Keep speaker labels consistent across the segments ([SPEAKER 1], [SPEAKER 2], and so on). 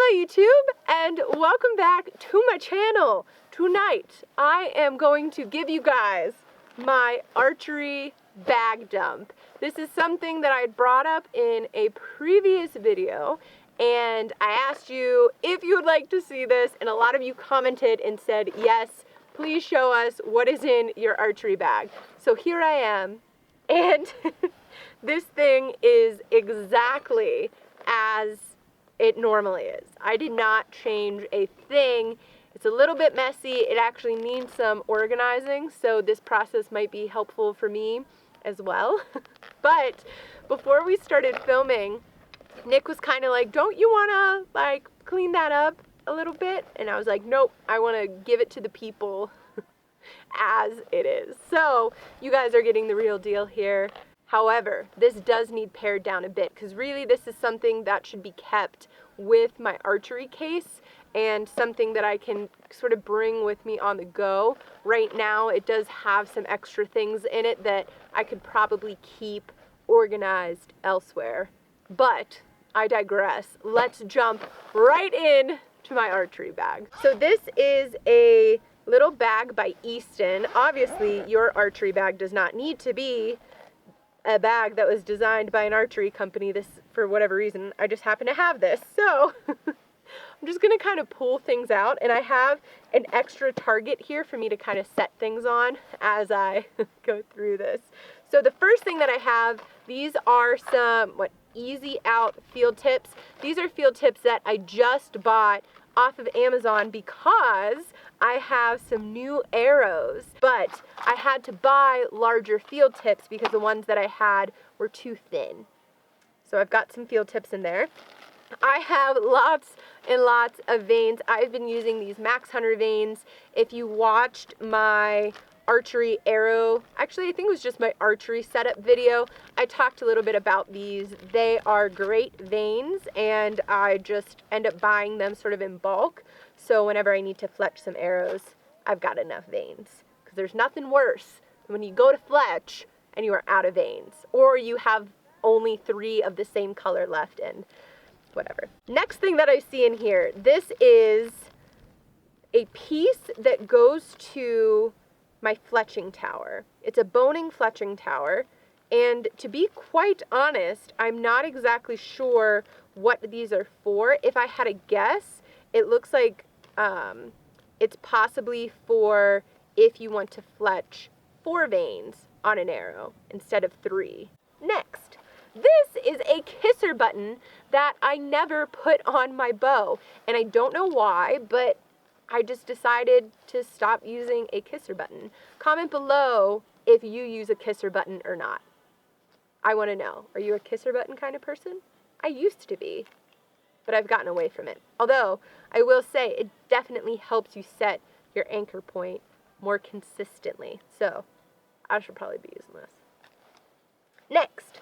[SPEAKER 1] Hello YouTube, and welcome back to my channel. Tonight I am going to give you guys my archery bag dump. This is something that I had brought up in a previous video, and I asked you if you would like to see this, and a lot of you commented and said yes, please show us what is in your archery bag. So here I am, and this thing is exactly as it normally is. I did not change a thing. It's a little bit messy. It actually needs some organizing, so this process might be helpful for me as well. But before we started filming, Nick was kind of like, don't you want to like clean that up a little bit? And I was like, nope, I want to give it to the people as it is. So you guys are getting the real deal here. However, this does need pared down a bit because really this is something that should be kept with my archery case and something that I can sort of bring with me on the go. Right now it does have some extra things in it that I could probably keep organized elsewhere. But I digress. Let's jump right in to my archery bag. So this is a little bag by Easton. Obviously your archery bag does not need to be a bag that was designed by an archery company. This, for whatever reason, I just happen to have this. So I'm just gonna kind of pull things out, and I have an extra target here for me to kind of set things on as I go through this. So the first thing that I have, these are some easy out field tips. These are field tips that I just bought off of Amazon because I have some new arrows, but I had to buy larger field tips because the ones that I had were too thin. So I've got some field tips in there. I have lots and lots of vanes. I've been using these Max Hunter vanes. If you watched my archery arrow, actually I think it was just my archery setup video, I talked a little bit about these. They are great vanes, and I just end up buying them sort of in bulk, so whenever I need to fletch some arrows, I've got enough vanes, because there's nothing worse than when you go to fletch and you are out of vanes, or you have only 3 of the same color left, and whatever. Next thing that I see in here, this is a piece that goes to my fletching tower. It's a boning fletching tower, and to be quite honest, I'm not exactly sure what these are for. If I had a guess, it looks like it's possibly for if you want to fletch 4 vanes on an arrow instead of 3. Next, this is a kisser button that I never put on my bow, and I don't know why, but I just decided to stop using a kisser button. Comment below if you use a kisser button or not. I want to know. Are you a kisser button kind of person? I used to be, but I've gotten away from it. Although, I will say, it definitely helps you set your anchor point more consistently. So, I should probably be using this. Next,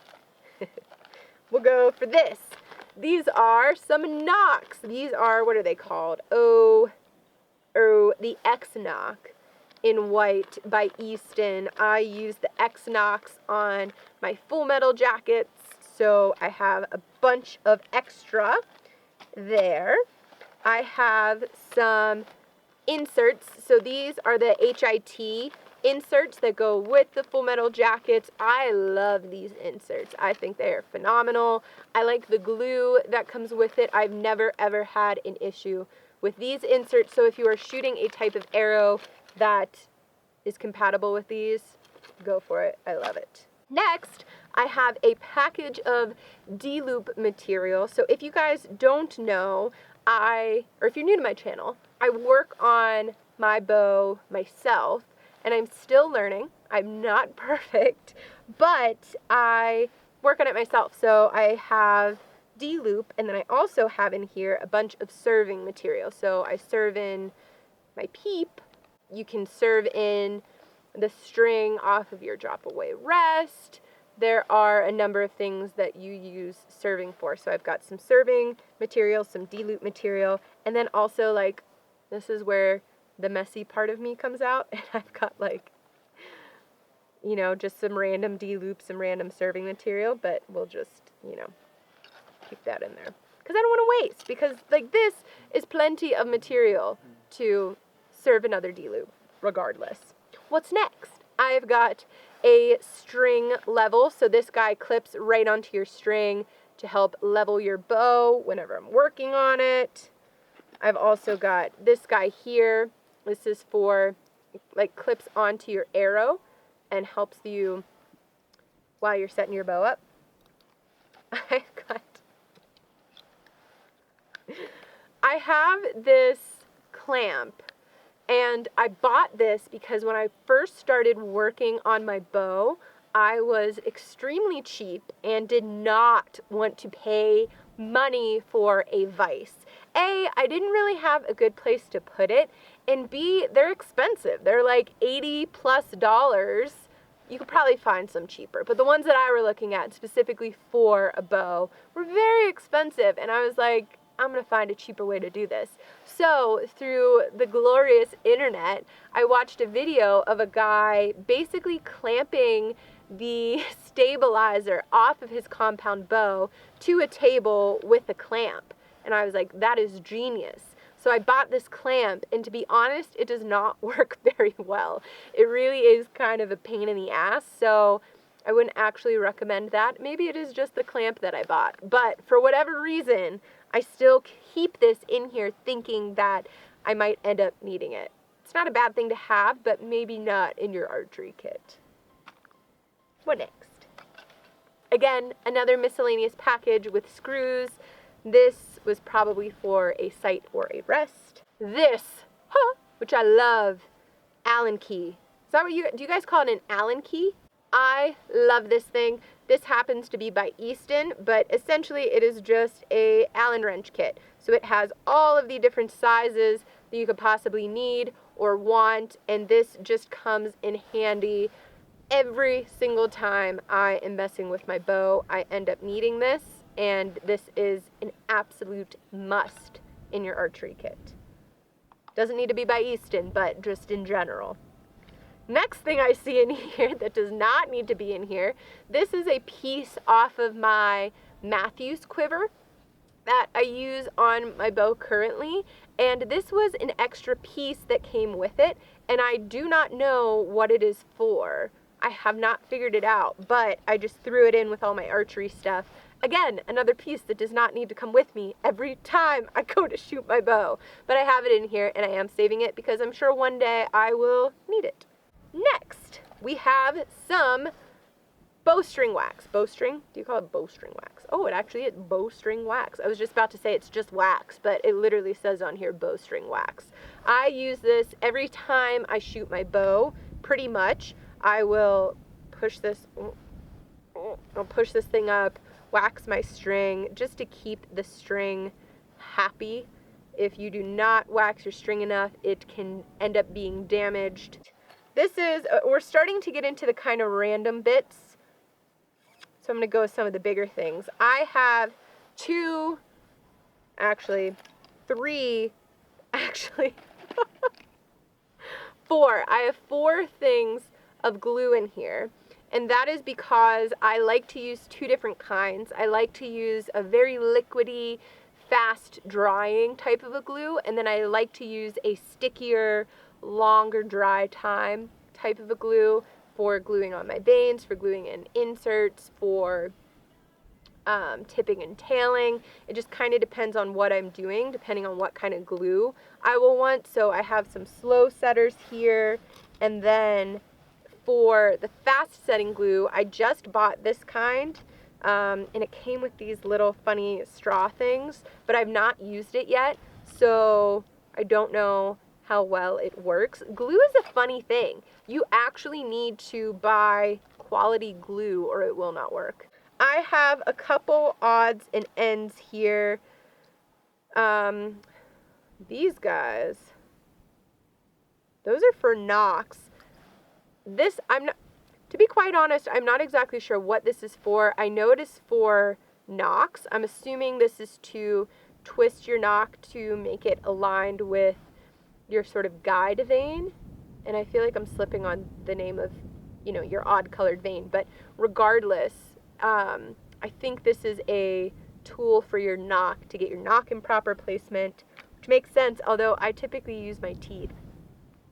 [SPEAKER 1] we'll go for this. These are some knocks. These are, what are they called? The X-Knock in white by Easton. I use the X-Knocks on my full metal jackets, so I have a bunch of extra there. I have some inserts. So these are the HIT inserts that go with the full metal jackets. I love these inserts. I think they are phenomenal. I like the glue that comes with it. I've never ever had an issue with these inserts, so if you are shooting a type of arrow that is compatible with these, go for it. I love it. Next, I have a package of D-loop material. So if you guys don't know, or if you're new to my channel, I work on my bow myself, and I'm still learning. I'm not perfect, but I work on it myself. So I have D-loop, and then I also have in here a bunch of serving material. So I serve in my peep. You can serve in the string off of your drop away rest. There are a number of things that you use serving for. So I've got some serving material, some D-loop material, and then also like, this is where the messy part of me comes out, and I've got like, you know, just some random D-loop, some random serving material, but we'll just, you know, keep that in there. because I don't want to waste, because like this is plenty of material to serve another D-loop regardless. What's next? I've got a string level, so this guy clips right onto your string to help level your bow whenever I'm working on it. I've also got this guy here. This is for, like, clips onto your arrow and helps you while you're setting your bow up. I have this clamp, and I bought this because when I first started working on my bow, I was extremely cheap and did not want to pay money for a vise. A, I didn't really have a good place to put it, and B, they're expensive. They're like $80+. You could probably find some cheaper, but the ones that I were looking at specifically for a bow were very expensive, and I was like, I'm gonna find a cheaper way to do this. So through the glorious internet, I watched a video of a guy basically clamping the stabilizer off of his compound bow to a table with a clamp. And I was like, that is genius. So I bought this clamp, and to be honest, it does not work very well. It really is kind of a pain in the ass, so I wouldn't actually recommend that. Maybe it is just the clamp that I bought, but for whatever reason, I still keep this in here thinking that I might end up needing it. It's not a bad thing to have, but maybe not in your archery kit. What next? Again, another miscellaneous package with screws. This was probably for a sight or a rest. This, which I love, Allen key. Is that what do you guys call it, an Allen key? I love this thing. This happens to be by Easton, but essentially it is just a Allen wrench kit. So it has all of the different sizes that you could possibly need or want, and this just comes in handy every single time I am messing with my bow. I end up needing this, and this is an absolute must in your archery kit. Doesn't need to be by Easton, but just in general. Next thing I see in here that does not need to be in here, this is a piece off of my Matthews quiver that I use on my bow currently, and this was an extra piece that came with it, and I do not know what it is for. I have not figured it out, but I just threw it in with all my archery stuff. Again, another piece that does not need to come with me every time I go to shoot my bow, but I have it in here, and I am saving it because I'm sure one day I will need it. Next, we have some bowstring wax. Bowstring? Do you call it bowstring wax? Oh, it actually is bowstring wax. I was just about to say it's just wax, but it literally says on here bowstring wax. I use this every time I shoot my bow, pretty much. I will push this, I'll push this thing up, wax my string, just to keep the string happy. If you do not wax your string enough, it can end up being damaged. This is, we're starting to get into the kind of random bits, so I'm going to go with some of the bigger things. I have four. I have 4 things of glue in here, and that is because I like to use 2 different kinds. I like to use a very liquidy, fast drying type of a glue, and then I like to use a stickier, longer dry time type of a glue for gluing on my veins, for gluing in inserts, for tipping and tailing. It just kind of depends on what I'm doing, depending on what kind of glue I will want. So I have some slow setters here, and then for the fast setting glue, I just bought this kind, and it came with these little funny straw things, but I've not used it yet, so I don't know how well it works. Glue is a funny thing. You actually need to buy quality glue or it will not work. I have a couple odds and ends here. These guys, those are for nocks. This, to be quite honest, I'm not exactly sure what this is for. I know it is for nocks. I'm assuming this is to twist your nock to make it aligned with your sort of guide vein, and I feel like I'm slipping on the name of, your odd colored vein, but regardless, I think this is a tool for your nock, to get your nock in proper placement, which makes sense, although I typically use my teeth,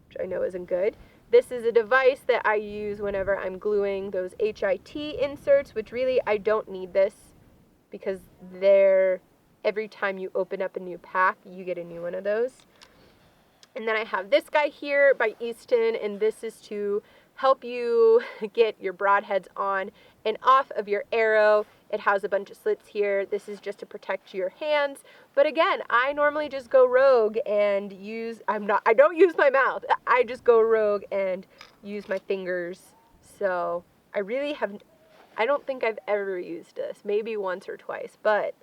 [SPEAKER 1] which I know isn't good. This is a device that I use whenever I'm gluing those HIT inserts, which really I don't need this because every time you open up a new pack, you get a new one of those. And then I have this guy here by Easton, and this is to help you get your broadheads on and off of your arrow. It has a bunch of slits here. This is just to protect your hands. But again, I normally just go rogue and I don't use my mouth. I just go rogue and use my fingers. So I don't think I've ever used this, maybe once or twice, but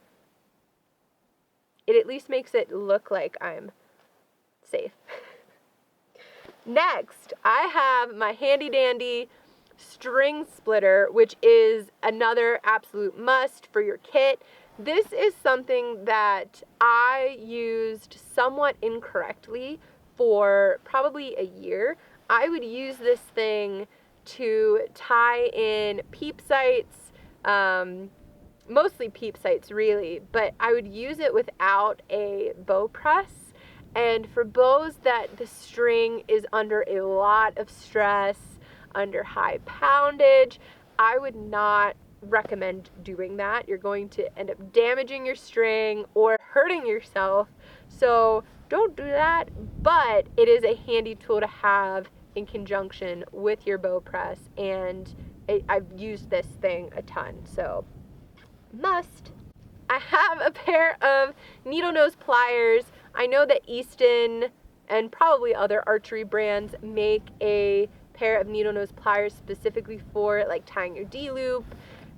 [SPEAKER 1] it at least makes it look like I'm safe. Next, I have my handy dandy string splitter, which is another absolute must for your kit. This is something that I used somewhat incorrectly for probably a year. I would use this thing to tie in peep sights, mostly peep sights really, but I would use it without a bow press. And for bows that the string is under a lot of stress, under high poundage, I would not recommend doing that. You're going to end up damaging your string or hurting yourself. So don't do that, but it is a handy tool to have in conjunction with your bow press, and I've used this thing a ton, so must. I have a pair of needlenose pliers. I know that Easton and probably other archery brands make a pair of needlenose pliers specifically for like tying your D-loop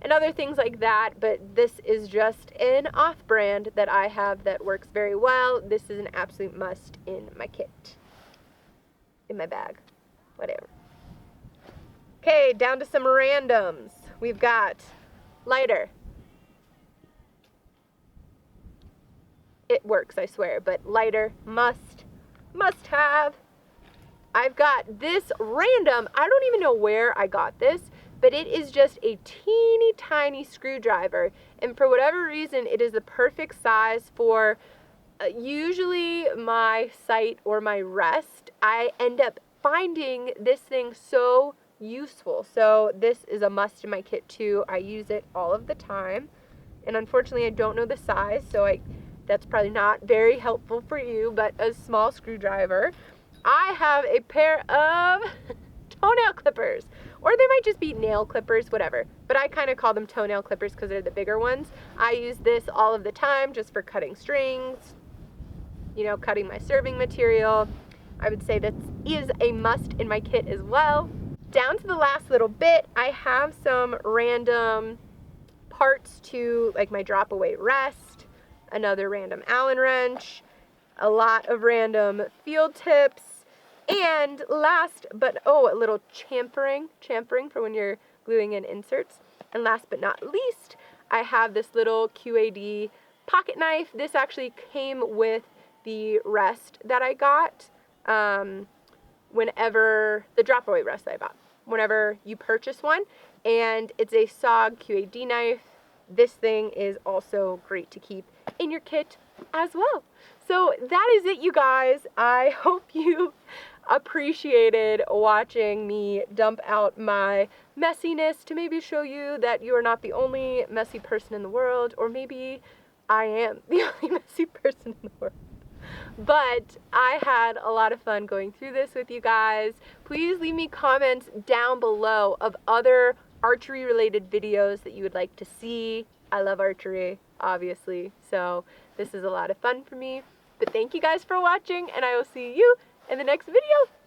[SPEAKER 1] and other things like that, but this is just an off-brand that I have that works very well. This is an absolute must in my kit, in my bag, whatever. Okay, down to some randoms. We've got lighter. It works, I swear, but lighter, must have. I've got this random, I don't even know where I got this, but it is just a teeny tiny screwdriver, and for whatever reason, it is the perfect size for usually my sight or my rest. I end up finding this thing so useful, so this is a must in my kit too. I use it all of the time, and unfortunately I don't know the size, so that's probably not very helpful for you, but a small screwdriver. I have a pair of toenail clippers, or they might just be nail clippers, whatever, but I kind of call them toenail clippers because they're the bigger ones. I use this all of the time just for cutting strings, you know, cutting my serving material. I would say this is a must in my kit as well. Down to the last little bit, I have some random parts to like my drop away rest, another random Allen wrench, a lot of random field tips, and last but, a little chamfering for when you're gluing in inserts. And last but not least, I have this little QAD pocket knife. This actually came with the rest that I got, whenever, the drop away rest that I bought, whenever you purchase one, and it's a SOG QAD knife. This thing is also great to keep in your kit as well. So that is it, you guys. I hope you appreciated watching me dump out my messiness to maybe show you that you are not the only messy person in the world, or maybe I am the only messy person in the world. But I had a lot of fun going through this with you guys. Please leave me comments down below of other archery related videos that you would like to see. I love archery, obviously, so this is a lot of fun for me. But thank you guys for watching, and I will see you in the next video.